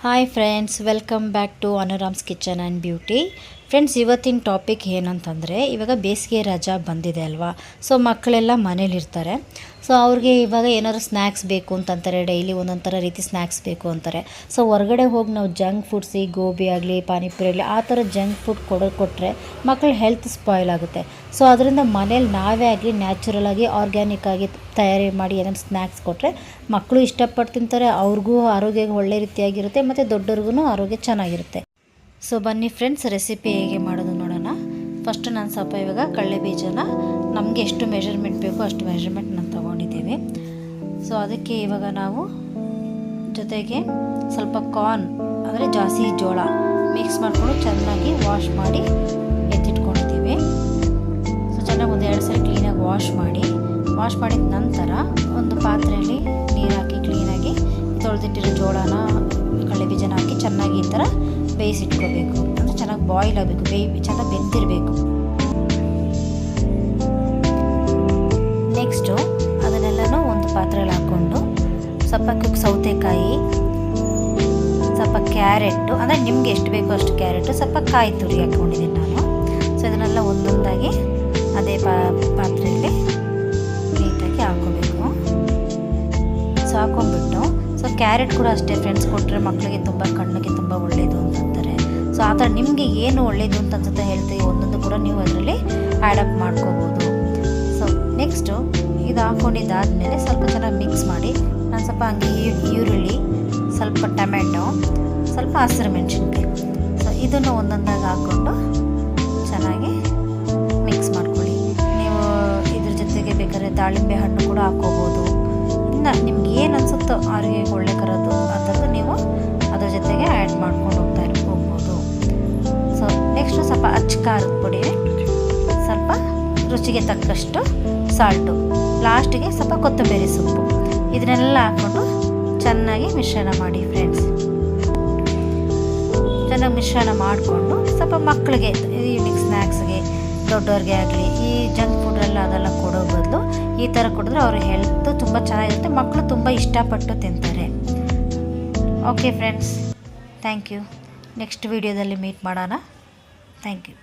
Hi friends, welcome back to Anuram's kitchen and beauty. Friends, ಇವತ್ತಿನ topic ಏನಂತಂದರೆ, ಇವಾಗ ಬೇಸಿಗೆ ರಜಾ ಬಂದಿದೆ ಅಲ್ವಾ. ಸೊ ಮಕ್ಕಳೆಲ್ಲ ಮನೇಲಿರ್ತಾರೆ. ಸೊ ಅವ್ರಿಗೆ ಇವಾಗ ಏನಾದ್ರು ಸ್ನ್ಯಾಕ್ಸ್ ಬೇಕು ಅಂತಂತಾರೆ. ಡೈಲಿ ಒಂದೊಂದು ಥರ ರೀತಿ ಸ್ನ್ಯಾಕ್ಸ್ ಬೇಕು ಅಂತಾರೆ. ಸೊ ಹೊರಗಡೆ ಹೋಗಿ ನಾವು ಜಂಕ್ ಫುಡ್ಸಿ, ಗೋಬಿ ಆಗಲಿ, ಪಾನಿಪುರಿ ಆಗಲಿ, ಆ ಥರ ಜಂಕ್ ಫುಡ್ ಕೊಟ್ಟರೆ ಮಕ್ಕಳ ಹೆಲ್ತ್ ಸ್ಪಾಯ್ಲ್ ಆಗುತ್ತೆ. ಸೊ ಅದರಿಂದ ಮನೇಲಿ ನಾವೇ ಆಗಲಿ ನ್ಯಾಚುರಲ್ ಆಗಿ, ಆರ್ಗ್ಯಾನಿಕ್ ಆಗಿ ತಯಾರಿ ಮಾಡಿ ಏನಾದ್ರು ಸ್ನ್ಯಾಕ್ಸ್ ಕೊಟ್ಟರೆ ಮಕ್ಕಳು ಇಷ್ಟಪಟ್ಟು ತಿಂತಾರೆ. ಅವ್ರಿಗೂ ಆರೋಗ್ಯ ಒಳ್ಳೆ ರೀತಿಯಾಗಿರುತ್ತೆ ಮತ್ತು ದೊಡ್ಡವ್ರಿಗೂ ಆರೋಗ್ಯ ಚೆನ್ನಾಗಿರುತ್ತೆ. ಸೊ ಬನ್ನಿ ಫ್ರೆಂಡ್ಸ್, ರೆಸಿಪಿ ಹೇಗೆ ಮಾಡೋದು ನೋಡೋಣ. ಫಸ್ಟು ನಾನು ಸ್ವಲ್ಪ ಇವಾಗ ಕಡಲೆ ಬೀಜನ ನಮಗೆ ಎಷ್ಟು ಮೆಷರ್ಮೆಂಟ್ ಬೇಕೋ ಅಷ್ಟು ಮೆಷರ್ಮೆಂಟ್ ನಾನು ತೊಗೊಂಡಿದ್ದೇವೆ. ಸೊ ಅದಕ್ಕೆ ಇವಾಗ ನಾವು ಜೊತೆಗೆ ಸ್ವಲ್ಪ ಕಾರ್ನ್ ಅಂದರೆ ಜಾಸ್ತಿ ಜೋಳ ಮಿಕ್ಸ್ ಮಾಡಿಕೊಂಡು ಚೆನ್ನಾಗಿ ವಾಶ್ ಮಾಡಿ ಎತ್ತಿಟ್ಕೊಂಡಿದ್ದೀವಿ. ಸೊ ಚೆನ್ನಾಗಿ ಒಂದು 2 ಸಲ ಕ್ಲೀನಾಗಿ ವಾಶ್ ಮಾಡಿದ ನಂತರ ಒಂದು ಪಾತ್ರೆಯಲ್ಲಿ ನೀರು ಹಾಕಿ ಕ್ಲೀನಾಗಿ ತೊಳೆದಿಟ್ಟಿರೋ ಜೋಳನ, ಕಡಲೆ ಬೀಜನ ಹಾಕಿ ಚೆನ್ನಾಗಿ ಈ ಥರ ಬೇಯಿಸಿಟ್ಕೋಬೇಕು. ಅಂದರೆ ಚೆನ್ನಾಗಿ ಬಾಯ್ಲ್ ಆಗಬೇಕು, ಚೆನ್ನಾಗಿ ಬೆಂದಿರಬೇಕು. ನೆಕ್ಸ್ಟು ಅದನ್ನೆಲ್ಲನೂ ಒಂದು ಪಾತ್ರೆಯಲ್ಲಿ ಹಾಕ್ಕೊಂಡು ಸ್ವಲ್ಪ ಸೌತೆಕಾಯಿ, ಸ್ವಲ್ಪ ಕ್ಯಾರೆಟು, ಅಂದರೆ ನಿಮಗೆ ಎಷ್ಟು ಬೇಕೋ ಅಷ್ಟು ಕ್ಯಾರೆಟು, ಸ್ವಲ್ಪ ಕಾಯಿ ತುರಿ ಹಾಕ್ಕೊಂಡಿದ್ದೀನಿ ನಾನು. ಸೊ ಇದನ್ನೆಲ್ಲ ಒಂದೊಂದಾಗಿ ಅದೇ ಪಾತ್ರೆಯಲ್ಲಿ ನೀಟಾಗಿ ಹಾಕ್ಕೋಬೇಕು. ಸೊ ಹಾಕ್ಕೊಂಡ್ಬಿಟ್ಟು, ಸೊ ಕ್ಯಾರೆಟ್ ಕೂಡ ಅಷ್ಟೇ ಫ್ರೆಂಡ್ಸ್, ಕೊಟ್ಟರೆ ಮಕ್ಕಳಿಗೆ ತುಂಬ ಕಣ್ಣಿಗೆ ತುಂಬ ಒಳ್ಳೆಯದು ಅಂತಂತಾರೆ. ಸೊ ಆ ಥರ ನಿಮಗೆ ಏನು ಒಳ್ಳೆಯದು ಅಂತ ಅನ್ಸುತ್ತೆ ಹೇಳ್ತೀವಿ, ಒಂದೊಂದು ಕೂಡ ನೀವು ಅದರಲ್ಲಿ ಆ್ಯಡಪ್ ಮಾಡ್ಕೋಬೋದು. ಸೊ ನೆಕ್ಸ್ಟು ಇದು ಹಾಕ್ಕೊಂಡಿದ್ದಾದಮೇಲೆ ಸ್ವಲ್ಪ ಚೆನ್ನಾಗಿ ಮಿಕ್ಸ್ ಮಾಡಿ, ನಾನು ಸ್ವಲ್ಪ ಹಂಗೆ ಈರುಳ್ಳಿ, ಸ್ವಲ್ಪ ಟೊಮೆಟೊ, ಸ್ವಲ್ಪ ಹಸಿರು ಮೆಣಸಿನ್ಕಾಯಿ, ಸೊ ಇದನ್ನು ಒಂದೊಂದಾಗಿ ಹಾಕ್ಕೊಂಡು ಚೆನ್ನಾಗಿ ಮಿಕ್ಸ್ ಮಾಡ್ಕೊಳ್ಳಿ. ನೀವು ಇದ್ರ ಜೊತೆಗೆ ಬೇಕಾದ್ರೆ ದಾಳಿಂಬೆ ಹಣ್ಣು ಕೂಡ ಹಾಕ್ಕೋಬೋದು. ಇನ್ನು ನಿಮ್ಗೆ ಏನು ಅನಿಸುತ್ತೋ ಆರೋಗ್ಯಕ್ಕೆ ಒಳ್ಳೆ ಕರೋದು ಆ ಥರದ್ದು ನೀವು ಅದ್ರ ಜೊತೆಗೆ ಆ್ಯಡ್ ಮಾಡ್ಕೊಂಡು ಹೋಗ್ಬೋದು. ಸೊ ನೆಕ್ಸ್ಟು ಸ್ವಲ್ಪ ಖಾರದ ಪುಡಿ, ಸ್ವಲ್ಪ ರುಚಿಗೆ ತಕ್ಕಷ್ಟು ಸಾಲ್ಟು, ಲಾಸ್ಟಿಗೆ ಸ್ವಲ್ಪ ಕೊತ್ತಂಬರಿ ಸೊಪ್ಪು, ಇದನ್ನೆಲ್ಲ ಹಾಕ್ಕೊಂಡು ಚೆನ್ನಾಗಿ ಮಿಶ್ರಣ ಮಾಡಿ ಫ್ರೆಂಡ್ಸ್. ಚೆನ್ನಾಗಿ ಮಿಶ್ರಣ ಮಾಡಿಕೊಂಡು ಸ್ವಲ್ಪ ಮಕ್ಕಳಿಗೆ ಈವ್ನಿಂಗ್ ಸ್ನ್ಯಾಕ್ಸ್ಗೆ, ದೊಡ್ಡವ್ರಿಗೆ ಆಗಲಿ ಈ ಜಂಕ್ ಫುಡ್ಡೆಲ್ಲ ಅದೆಲ್ಲ ಕೊಡೋ ಬದಲು ಈ ಥರ ಕೊಡಿದ್ರೆ ಅವ್ರ ಹೆಲ್ತು ತುಂಬ ಚೆನ್ನಾಗಿರುತ್ತೆ, ಮಕ್ಕಳು ತುಂಬ ಇಷ್ಟಪಟ್ಟು ತಿಂತಾರೆ. Okay friends, thank you. Next ವೀಡಿಯೋದಲ್ಲಿ ಮೀಟ್ ಮಾಡೋಣ. Thank you.